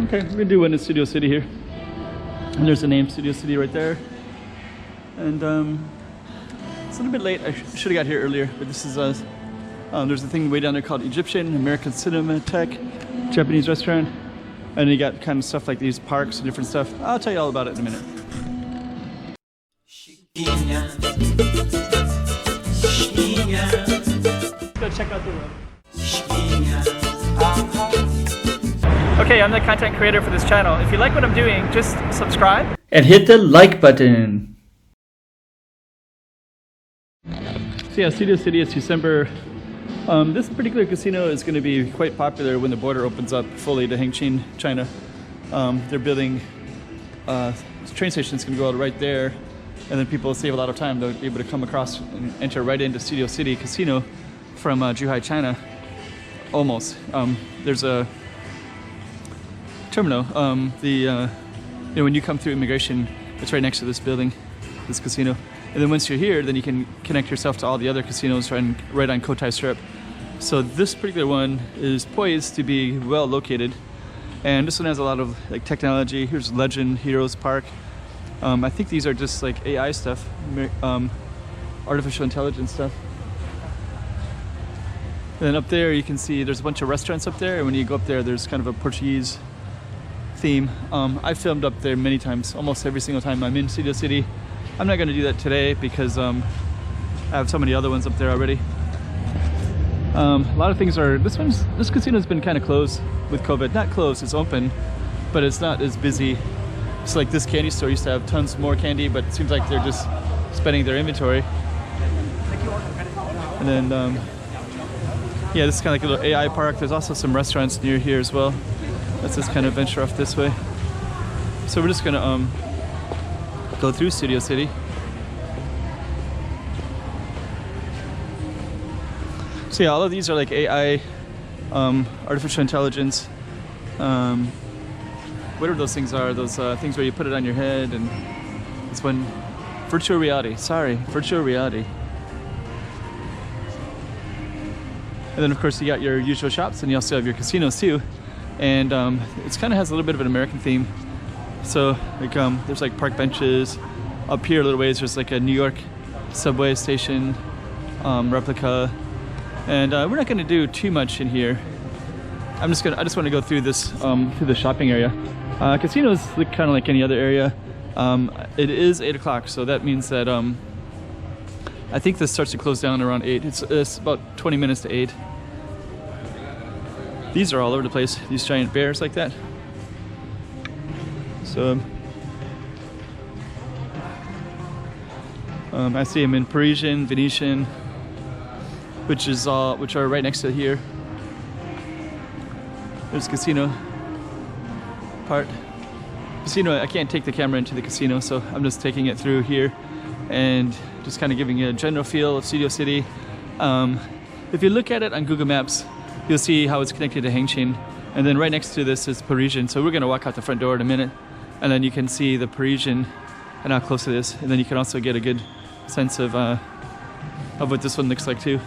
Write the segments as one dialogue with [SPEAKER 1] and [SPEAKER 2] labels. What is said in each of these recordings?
[SPEAKER 1] Okay, we're gonna do one in Studio City here. And there's the name, Studio City, right there. And it's a little bit late. I should have got here earlier, but this is there's a thing way down there called Egyptian American Cinematheque, Japanese restaurant. And you got kind of stuff like these parks and different stuff. I'll tell you all about it in a minute. Go check out the room. Okay, I'm the content creator for this channel. If you like what I'm doing, just subscribe and hit the like button. So yeah, Studio City is December. This particular casino is going to be quite popular when the border opens up fully to Hengqin, China. They're building train stations going to go out right there, and then people will save a lot of time. They'll be able to come across and enter right into Studio City Casino from Zhuhai, China. Almost. There's a terminal. When you come through immigration, it's right next to this building, this casino. And then once you're here, then you can connect yourself to all the other casinos right on Cotai Strip. So this particular one is poised to be well located. And this one has a lot of like technology. Here's Legend Heroes Park. I think these are just like AI stuff, artificial intelligence stuff. And then up there you can see there's a bunch of restaurants up there. And when you go up there, there's kind of a Portuguese theme. I filmed up there many times, almost every single time I'm in Studio City. I'm not going to do that today because I have so many other ones up there already. A lot of things are, this casino's been kind of closed with COVID. Not closed, it's open, but it's not as busy. It's like this candy store used to have tons more candy, but it seems like they're just spending their inventory. And then, yeah, this is kind of like a little AI park. There's also some restaurants near here as well. Let's just kind of venture off this way. So we're just gonna go through Studio City. So yeah, all of these are like AI, artificial intelligence, whatever those things are, those things where you put it on your head, and this one, virtual reality, virtual reality. And then of course you got your usual shops, and you also have your casinos too. And it kind of has a little bit of an American theme. So like there's like park benches. Up here a little ways there's like a New York subway station replica. And we're not going to do too much in here. I just want to go through this through the shopping area. Casinos look kind of like any other area. It is 8 o'clock, so that means that I think this starts to close down around 8. It's about 20 minutes to 8. These are all over the place, these giant bears like that. So I see them in Parisian, Venetian, which are right next to here. There's casino part. Casino, I can't take the camera into the casino, so I'm just taking it through here and just kind of giving you a general feel of Studio City. If you look at it on Google Maps, you'll see how it's connected to Hengqin. And then right next to this is Parisian. So we're gonna walk out the front door in a minute, and then you can see the Parisian and how close it is. And then you can also get a good sense of what this one looks like too,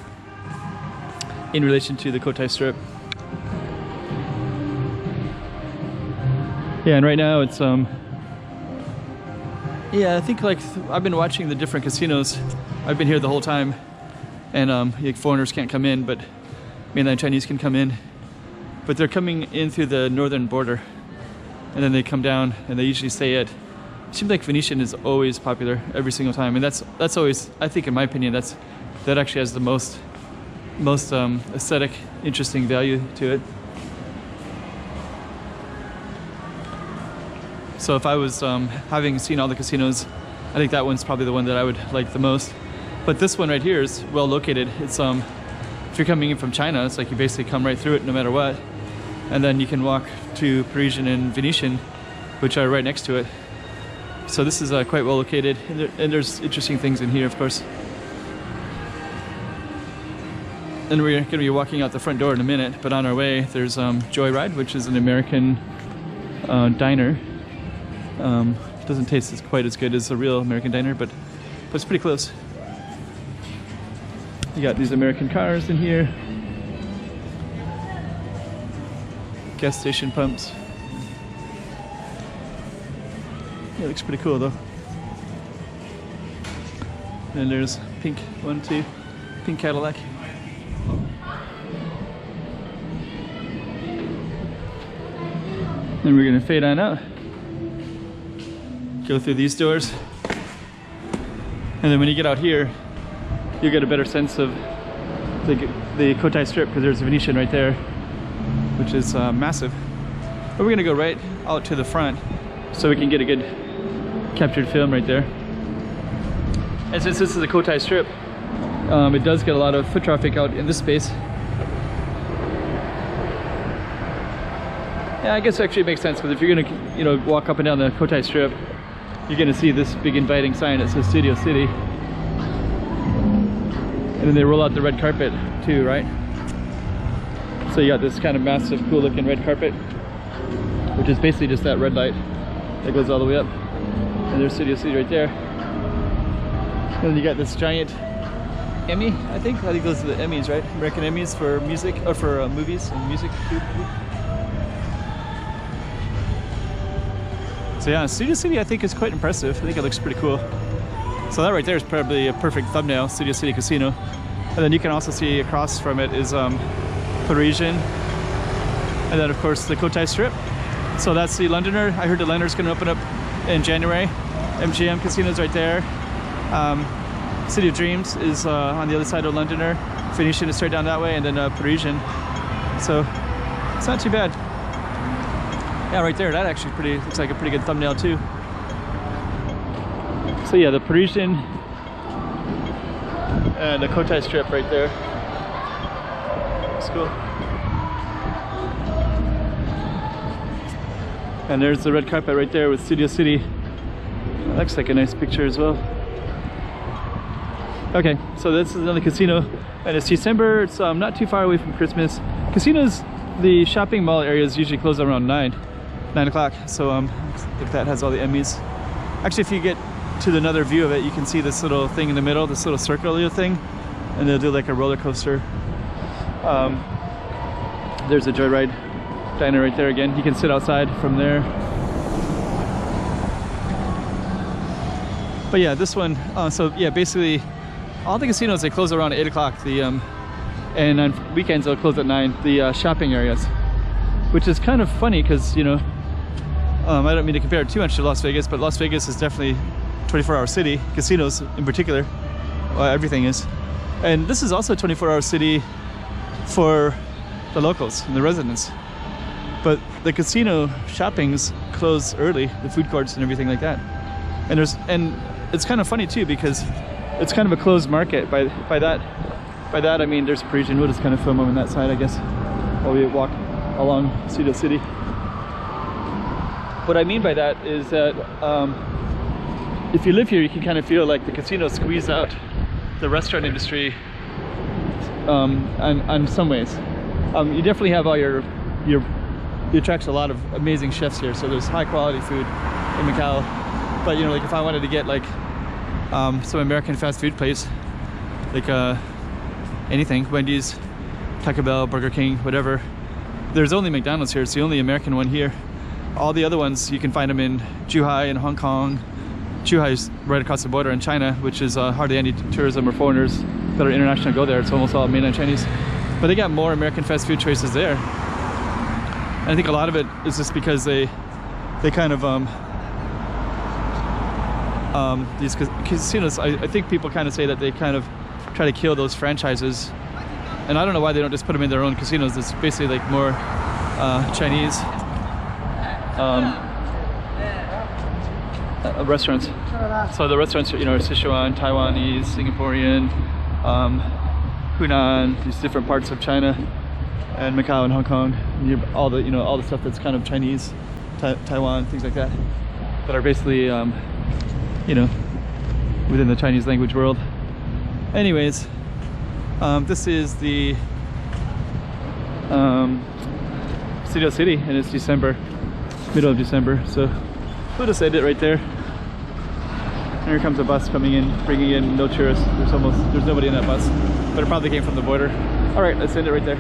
[SPEAKER 1] in relation to the Cotai Strip. Yeah, and right now it's yeah, I think like I've been watching the different casinos. I've been here the whole time, and like foreigners can't come in, but mainland Chinese can come in. But they're coming in through the northern border, and then they come down, and they usually stay at. It seems like Venetian is always popular every single time, and that's always, I think, in my opinion, that actually has the most aesthetic, interesting value to it. So if I was having seen all the casinos, I think that one's probably the one that I would like the most. But this one right here is well located. It's if you're coming in from China, it's like you basically come right through it no matter what, and then you can walk to Parisian and Venetian, which are right next to it. So this is quite well located, and there's interesting things in here, of course. And we're going to be walking out the front door in a minute, but on our way there's Joyride, which is an American diner. Doesn't taste quite as good as a real American diner, but it's pretty close. You got these American cars in here. Gas station pumps. Yeah, it looks pretty cool though. And there's pink one too, pink Cadillac. Then we're gonna fade on out, go through these doors, and then when you get out here, you'll get a better sense of the Cotai Strip, because there's a Venetian right there, which is massive. But we're gonna go right out to the front so we can get a good captured film right there. And since this is the Cotai Strip, it does get a lot of foot traffic out in this space. Yeah, I guess actually it makes sense, because if you're gonna, you know, walk up and down the Cotai Strip, you're gonna see this big inviting sign that says Studio City. And then they roll out the red carpet too, right? So you got this kind of massive, cool looking red carpet, which is basically just that red light that goes all the way up. And there's Studio City right there. And then you got this giant Emmy, I think those are the Emmys, right? American Emmys for music, or for movies and music. So yeah, Studio City I think is quite impressive. I think it looks pretty cool. So that right there is probably a perfect thumbnail, Studio City Casino. And then you can also see across from it is Parisian. And then of course the Cotai Strip. So that's the Londoner. I heard the Londoner's gonna open up in January. MGM Casino's right there. City of Dreams is on the other side of Londoner. Venetian is straight down that way, and then Parisian. So it's not too bad. Yeah, right there, that actually looks like a pretty good thumbnail too. So yeah, the Parisian and the Cotai Strip right there. Looks cool. And there's the red carpet right there with Studio City. That looks like a nice picture as well. Okay, so this is another casino, and it's December. It's not too far away from Christmas. Casinos, the shopping mall areas usually close around 9 o'clock. So if that has all the Emmys. Actually, if you get to another view of it, you can see this little thing in the middle, this little circular thing, and they'll do like a roller coaster. There's a Joyride diner right there again. You can sit outside from there. But yeah, this one, so yeah, basically all the casinos, they close around 8 o'clock. And on weekends they'll close at 9, the shopping areas. Which is kind of funny because, you know, I don't mean to compare it too much to Las Vegas, but Las Vegas is definitely 24-hour city, casinos in particular, everything is. And this is also a 24-hour city for the locals and the residents. But the casino shoppings close early, the food courts and everything like that. And it's kind of funny too, because it's kind of a closed market. By that I mean there's Parisian. We'll just kind of film them on that side, I guess, while we walk along Studio City. What I mean by that is that if you live here, you can kind of feel like the casino squeeze out the restaurant industry on some ways. You definitely have all your it attracts a lot of amazing chefs here, so there's high quality food in Macau. But you know, like if I wanted to get like some American fast food place, like anything, Wendy's, Taco Bell, Burger King, whatever, there's only McDonald's here. It's the only American one here. All the other ones, you can find them in Zhuhai in Hong Kong. Zhuhai is right across the border in China, which is hardly any tourism or foreigners that are international go there. It's almost all mainland Chinese. But they got more American fast food choices there. And I think a lot of it is just because they kind of these casinos, I think people kind of say that they kind of try to kill those franchises. And I don't know why they don't just put them in their own casinos. It's basically like more Chinese restaurants. So the restaurants, you know, are Sichuan, Taiwanese, Singaporean, Hunan, these different parts of China, and Macau and Hong Kong. And all the stuff that's kind of Chinese, Taiwan, things like that are basically, you know, within the Chinese language world. Anyways, this is the Studio City, and it's December, middle of December, so we'll just end it right there. And here comes a bus coming in, bringing in no tourists. There's nobody in that bus, but it probably came from the border. All right, let's end it right there.